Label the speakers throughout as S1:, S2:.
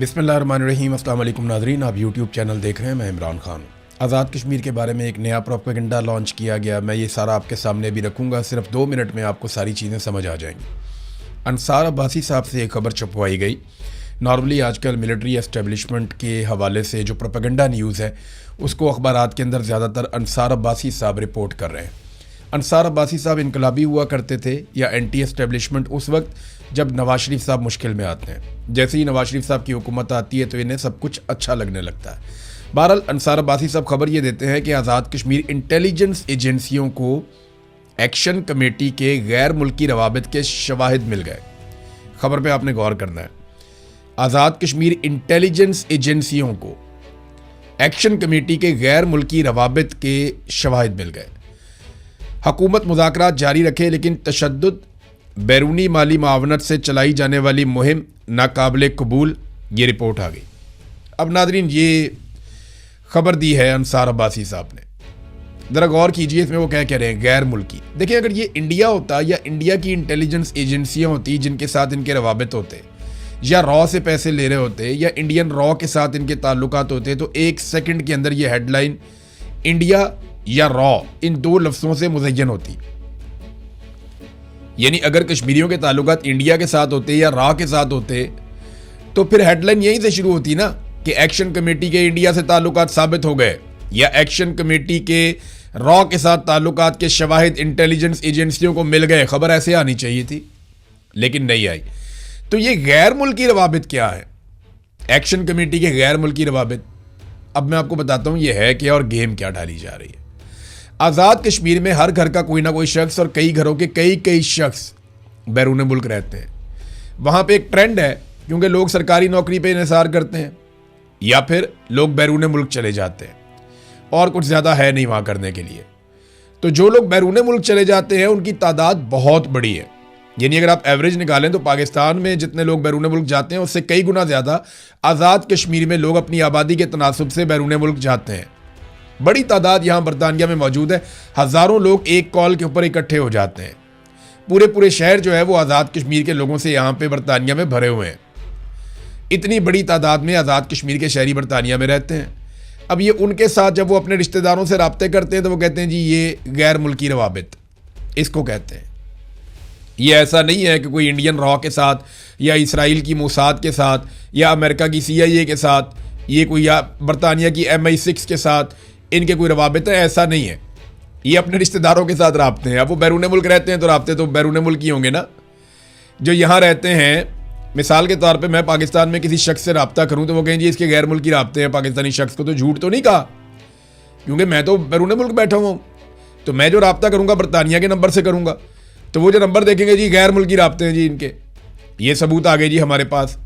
S1: बिस्मिल्लाहिर्रहमानिर्रहीम। अस्सलाम वालेकुम नाज़रीन, आप यूट्यूब चैनल देख रहे हैं। मैं इमरान खान। आज़ाद कश्मीर के बारे में एक नया प्रोपेगेंडा लॉन्च किया गया। मैं ये सारा आपके सामने भी रखूँगा, सिर्फ 2 मिनट में आपको सारी चीज़ें समझ आ जाएंगी। अंसार अब्बासी साहब से एक खबर छपवाई गई। नॉर्मली आजकल मिलिट्री एस्टेब्लिशमेंट के हवाले से जो प्रोपेगेंडा न्यूज़ है उसको अखबारात के अंदर ज़्यादातर अंसार अब्बासी साहब रिपोर्ट कर रहे हैं। अंसार अब्बासी साहब इनकलाबी हुआ करते थे या एंटी एस्टेब्लिशमेंट उस वक्त जब नवाज शरीफ साहब मुश्किल में आते हैं। जैसे ही नवाज शरीफ साहब की हुकूमत आती है तो इन्हें सब कुछ अच्छा लगने लगता है। बहरहाल अंसार अब्बासी साहब खबर ये देते हैं कि आज़ाद कश्मीर इंटेलिजेंस एजेंसियों को एक्शन कमेटी के गैर मुल्की रवाबित के शवाहिद मिल गए। खबर पे आपने गौर करना है। आज़ाद कश्मीर इंटेलिजेंस एजेंसियों को एक्शन कमेटी के गैर मुल्की रवाबित के शवाहिद मिल गए। हुकूमत मुज़ाकरात जारी रखे लेकिन तशद्दुद बैरूनी माली मावनत से चलाई जाने वाली मुहिम नाकाबिल कबूल, ये रिपोर्ट आ गई। अब नादरीन, ये खबर दी है अंसार अब्बासी साहब ने। ज़रा गौर कीजिए इसमें वो क्या कह रहे हैं, गैर मुल्की। देखिए, अगर ये इंडिया होता या इंडिया की इंटेलिजेंस एजेंसियां होती जिनके साथ इनके रवाबित होते, या रॉ से पैसे ले रहे होते, या इंडियन रॉ के साथ इनके ताल्लुकात होते, तो 1 सेकंड के अंदर ये हेडलाइन इंडिया या रॉ इन 2 लफ्ज़ों से मुज़य्यन होती। यानी अगर कश्मीरियों के ताल्लुकात इंडिया के साथ होते या रॉ के साथ होते तो फिर हेडलाइन यहीं से शुरू होती ना कि एक्शन कमेटी के इंडिया से ताल्लुकात साबित हो गए, या एक्शन कमेटी के रॉ के साथ ताल्लुकात के शवाहिद इंटेलिजेंस एजेंसियों को मिल गए। खबर ऐसे आनी चाहिए थी, लेकिन नहीं आई। तो ये गैर मुल्की रवाबित क्या है, एक्शन कमेटी के गैर मुल्की रवाबित? अब मैं आपको बताता हूं ये है क्या और गेम क्या डाली जा रही है। आज़ाद कश्मीर में हर घर का कोई ना कोई शख्स और कई घरों के कई शख्स बैरून मुल्क रहते हैं। वहाँ पे एक ट्रेंड है, क्योंकि लोग सरकारी नौकरी पे इन्हिसार करते हैं या फिर लोग बैरून मुल्क चले जाते हैं और कुछ ज़्यादा है नहीं वहाँ करने के लिए। तो जो लोग बैरून मुल्क चले जाते हैं उनकी तादाद बहुत बड़ी है। यानी अगर आप एवरेज निकालें तो पाकिस्तान में जितने लोग बैरून मुल्क जाते हैं उससे कई गुना ज़्यादा आज़ाद कश्मीर में लोग अपनी आबादी के तनासुब से बैरून मुल्क जाते हैं। बड़ी तादाद यहाँ बरतानिया में मौजूद है। हज़ारों लोग एक कॉल के ऊपर इकट्ठे हो जाते हैं। पूरे शहर जो है वो आज़ाद कश्मीर के लोगों से यहाँ पे बरतानिया में भरे हुए हैं। इतनी बड़ी तादाद में आज़ाद कश्मीर के शहरी बरतानिया में रहते हैं। अब ये उनके साथ जब वो अपने रिश्तेदारों से रब्ते करते हैं तो वो कहते हैं जी ये गैर मुल्की रवाबित इसको कहते हैं। ये ऐसा नहीं है कि कोई इंडियन रॉ के साथ या इसराइल की मोसाद के साथ या अमेरिका की CIA के साथ, ये कोई या बरतानिया की MI6 के साथ इनके कोई रवाबित है, ऐसा नहीं है। ये अपने रिश्तेदारों के साथ रबते हैं। अब वो बैरून मुल्क रहते हैं तो रबते तो बैरून मुल्क ही होंगे ना। जो यहाँ रहते हैं, मिसाल के तौर पे मैं पाकिस्तान में किसी शख्स से रब्ता करूँ तो वो कहें जी इसके गैर मुल्की रबते हैं पाकिस्तानी शख्स को, तो झूठ तो नहीं कहा, क्योंकि मैं तो बैरून मुल्क बैठा हुआ हूँ। तो मैं जो रब्ता करूँगा बरतानिया के नंबर से करूँगा, तो वो जो नंबर देखेंगे जी गैर मुल्की रबते हैं जी इनके, ये सबूत आ गए जी हमारे पास।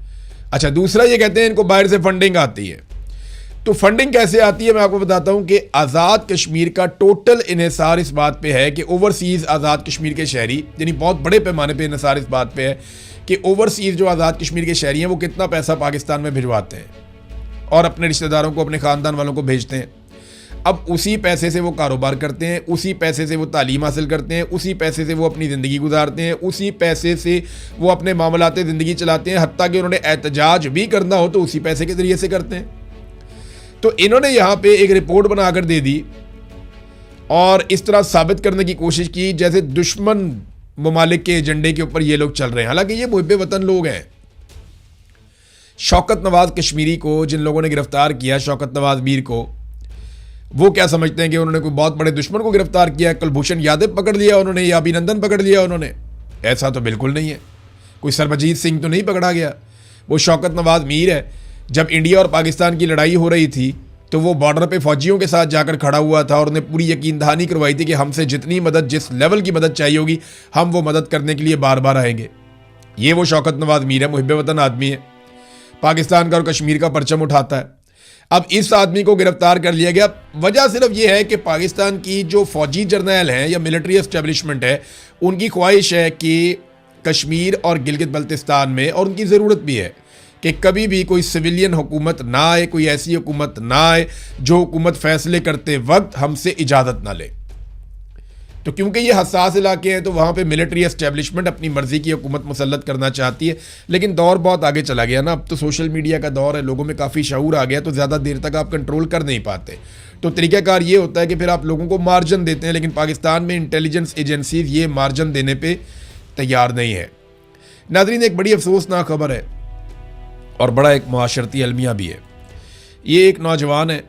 S1: अच्छा, दूसरा ये कहते हैं इनको बाहर से फंडिंग आती है। तो फंडिंग कैसे आती है मैं आपको बताता हूं कि आज़ाद कश्मीर का टोटल इन्हिसार इस बात पे है कि ओवरसीज़ आज़ाद कश्मीर के शहरी, यानी बहुत बड़े पैमाने पे इन्हिसार इस बात पे है कि ओवरसीज़ जो आज़ाद कश्मीर के शहरी हैं वो कितना पैसा पाकिस्तान में भिजवाते हैं और अपने रिश्तेदारों को, अपने ख़ानदान वालों को भेजते हैं। अब उसी पैसे से वो कारोबार करते हैं, उसी पैसे से वो तालीम हासिल करते हैं, उसी पैसे से वो अपनी ज़िंदगी गुजारते हैं, उसी पैसे से वो अपने मामलात ज़िंदगी चलाते हैं। हत्ता कि उन्होंने एहतजाज भी करना हो तो उसी पैसे के ज़रिए से करते हैं। तो इन्होंने यहाँ पे एक रिपोर्ट बनाकर दे दी और इस तरह साबित करने की कोशिश की जैसे दुश्मन ममालिक के एजेंडे के ऊपर ये लोग चल रहे हैं। हालांकि ये मुहिब वतन लोग हैं। शौकत नवाज कश्मीरी को जिन लोगों ने गिरफ्तार किया, शौकत नवाज मीर को, वो क्या समझते हैं कि उन्होंने कोई बहुत बड़े दुश्मन को गिरफ्तार किया, कुलभूषण यादव पकड़ लिया उन्होंने या अभिनंदन पकड़ लिया उन्होंने? ऐसा तो बिल्कुल नहीं है। कोई सरबजीत सिंह तो नहीं पकड़ा गया। वो शौकत नवाज मीर है। जब इंडिया और पाकिस्तान की लड़ाई हो रही थी तो वो बॉर्डर पे फौजियों के साथ जाकर खड़ा हुआ था और उन्हें पूरी यकीन दहानी करवाई थी कि हमसे जितनी मदद, जिस लेवल की मदद चाहिए होगी, हम वो मदद करने के लिए बार बार आएंगे। ये वो शौकत नवाज मीर है, मुहिब वतन आदमी है, पाकिस्तान का और कश्मीर का परचम उठाता है। अब इस आदमी को गिरफ्तार कर लिया गया। वजह सिर्फ ये है कि पाकिस्तान की जो फौजी जर्नैल हैं या मिलिट्री एस्टेब्लिशमेंट है, उनकी ख्वाहिश है कि कश्मीर और गिलगित बल्तिस्तान में, और उनकी ज़रूरत भी है कि कभी भी कोई सिविलियन हुकूमत ना आए, कोई ऐसी हुकूमत ना आए जो हुकूमत फैसले करते वक्त हमसे इजाज़त ना ले। तो क्योंकि ये हसास इलाके हैं तो वहाँ पे मिलिट्री एस्टेब्लिशमेंट अपनी मर्ज़ी की हुकूमत मुसल्लत करना चाहती है, लेकिन दौर बहुत आगे चला गया ना। अब तो सोशल मीडिया का दौर है, लोगों में काफ़ी शऊर आ गया, तो ज़्यादा देर तक आप कंट्रोल कर नहीं पाते। तो तरीक़ाकार ये होता है कि फिर आप लोगों को मार्जिन देते हैं, लेकिन पाकिस्तान में इंटेलिजेंस एजेंसीज ये मार्जिन देने पर तैयार नहीं है। नाज़रीन, एक बड़ी अफसोसनाक खबर है और बड़ा एक मुआशरती अलमिया भी है। ये एक नौजवान है,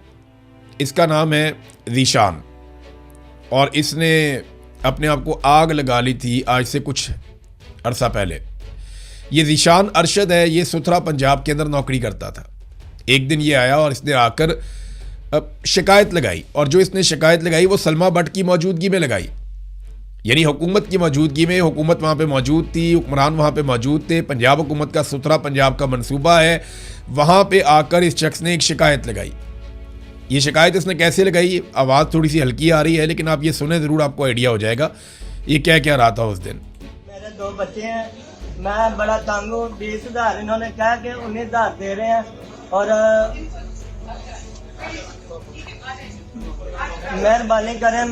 S1: इसका नाम है ज़ीशान, और इसने अपने आप को आग लगा ली थी आज से कुछ अरसा पहले। ये ज़ीशान अरशद है, ये सुथरा पंजाब के अंदर नौकरी करता था। एक दिन ये आया और इसने आकर शिकायत लगाई, और जो इसने शिकायत लगाई वो सलमा भट्ट की मौजूदगी में लगाई, यानी हुकूमत की मौजूदगी में। हुकूमत वहाँ पे मौजूद थी, हुक्मरान वहाँ पे मौजूद थे, पंजाब हुकूमत का सुथरा पंजाब का मंसूबा है। वहाँ पे आकर इस शख्स ने एक शिकायत लगाई। ये शिकायत इसने कैसे लगाई, आवाज़ थोड़ी सी हल्की आ रही है, लेकिन आप ये सुने ज़रूर, आपको आइडिया हो जाएगा ये क्या क्या रहा था उस दिन।
S2: मेरे 2 बच्चे हैं, मैं बड़ा तंग हूँ। 20,000 इन्होंने कहा कि 19,000 दे रहे हैं, और मेहरबानी करें,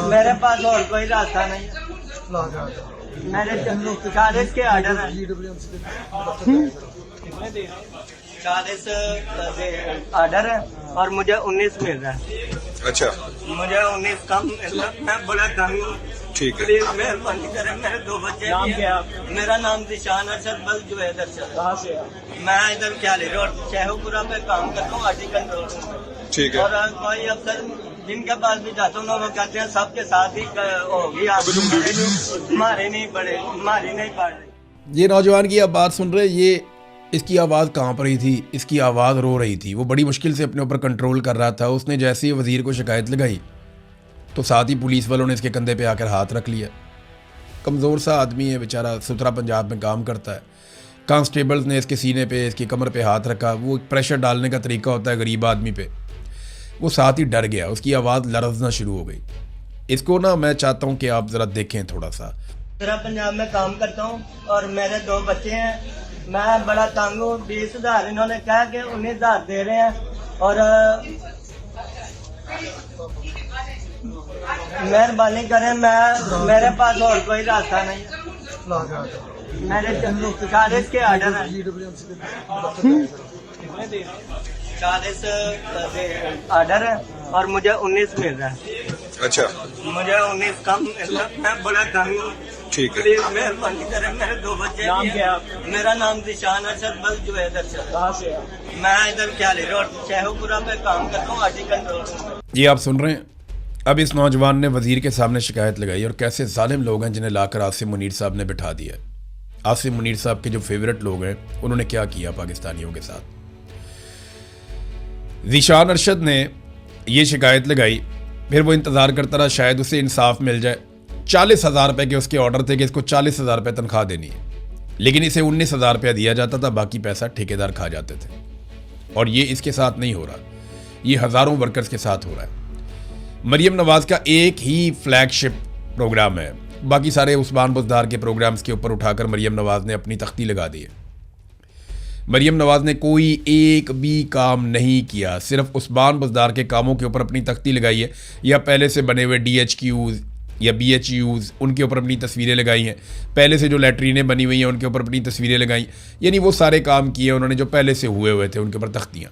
S2: मेरे पास और कोई रास्ता नहीं है। मेरे 40 के ऑर्डर हैं, 40 ऑर्डर है और मुझे 19 मिल रहा है।
S3: अच्छा,
S2: मुझे 19 कम मिल रहा है। मैं बड़ा तंग हूँ,
S3: ठीक है।
S2: प्लीज मेहरबानी करें। मेरे 2 बच्चे। नाम क्या है? मेरा नाम ज़ीशान अरशद बल जुवैद अरशद। कहाँ से? मैं इधर क्याली रोड शेखुपुरा पे काम करता हूँ, आर्टी कंट्रोल में।
S3: ठीक है।
S2: और कोई अफसर जिनके पास भी जाता हूँ वो कहते हैं सबके साथ ही होगी, हमारे नहीं बढ़े, हमारी नहीं बढ़ रही।
S1: ये नौजवान की आप बात सुन रहे, ये इसकी आवाज़ कांप रही थी, इसकी आवाज़ रो रही थी, वो बड़ी मुश्किल से अपने ऊपर कंट्रोल कर रहा था। उसने जैसे ही वज़ीर को शिकायत लगाई तो साथ ही पुलिस वालों ने इसके कंधे पे आकर हाथ रख लिया। कमज़ोर सा आदमी है बेचारा, सुथरा पंजाब में काम करता है। कांस्टेबल्स ने इसके सीने पे, इसकी कमर पे हाथ रखा। वो एक प्रेशर डालने का तरीका होता है गरीब आदमी पे। वो साथ ही डर गया, उसकी आवाज़ लरजना शुरू हो गई। इसको ना मैं चाहता हूँ कि आप ज़रा देखें थोड़ा सा।
S2: मेरा पंजाब में काम करता हूँ और मेरे 2 बच्चे हैं, मैं बड़ा तंग हूँ। 20,000 इन्होंने कहा कि 19,000 दे रहे हैं, और मेहरबानी करें, मेरे पास और कोई रास्ता नहीं है। मेरे 40 के ऑर्डर हैं, 40 ऑर्डर है और मुझे 19 मिल रहा है।
S3: अच्छा,
S2: मुझे 19 कम मिल रहा है। मैं बड़ा तंग हूँ,
S3: ठीक है।
S2: प्लीज मेहरबानी करें। मेरे 2 बच्चे। नाम क्या है? मेरा नाम ज़ीशान अरशद बल जुवैद अरशद। कहाँ से? मैं इधर क्याली रोड शेखुपुरा पे काम करता हूँ, आर्टी कंट्रोल में।
S1: ये आप सुन रहे हैं, अब इस नौजवान ने वज़ीर के सामने शिकायत लगाई, और कैसे जालिम लोग हैं जिन्हें लाकर आसिम मुनीर साहब ने बिठा दिया। आसिम मुनीर साहब के जो फेवरेट लोग हैं उन्होंने क्या किया पाकिस्तानियों के साथ। ज़ीशान अरशद ने ये शिकायत लगाई, फिर वो इंतज़ार करता रहा शायद उसे इंसाफ मिल जाए। 40,000 रुपये के उसके ऑर्डर थे कि इसको 40,000 रुपये तनख्वाह देनी है, लेकिन इसे 19,000 रुपया दिया जाता था, बाकी पैसा ठेकेदार खा जाते थे। और ये इसके साथ नहीं हो रहा, ये हज़ारों वर्कर्स के साथ हो रहा है। मरियम नवाज़ का एक ही फ्लैगशिप प्रोग्राम है, बाकी सारे उस्मान बुज़दार के प्रोग्राम्स के ऊपर उठाकर मरियम नवाज़ ने अपनी तख्ती लगा दी है। मरियम नवाज़ ने कोई एक भी काम नहीं किया, सिर्फ उस्मान बुज़दार के कामों के ऊपर अपनी तख्ती लगाई है, या पहले से बने हुए DHQs या BHUs उनके ऊपर अपनी तस्वीरें लगाई हैं, पहले से जो लैट्रीनें बनी हुई हैं उनके ऊपर अपनी तस्वीरें लगाई, यानी वो सारे काम किए उन्होंने जो पहले से हुए थे उनके ऊपर तख्तियाँ।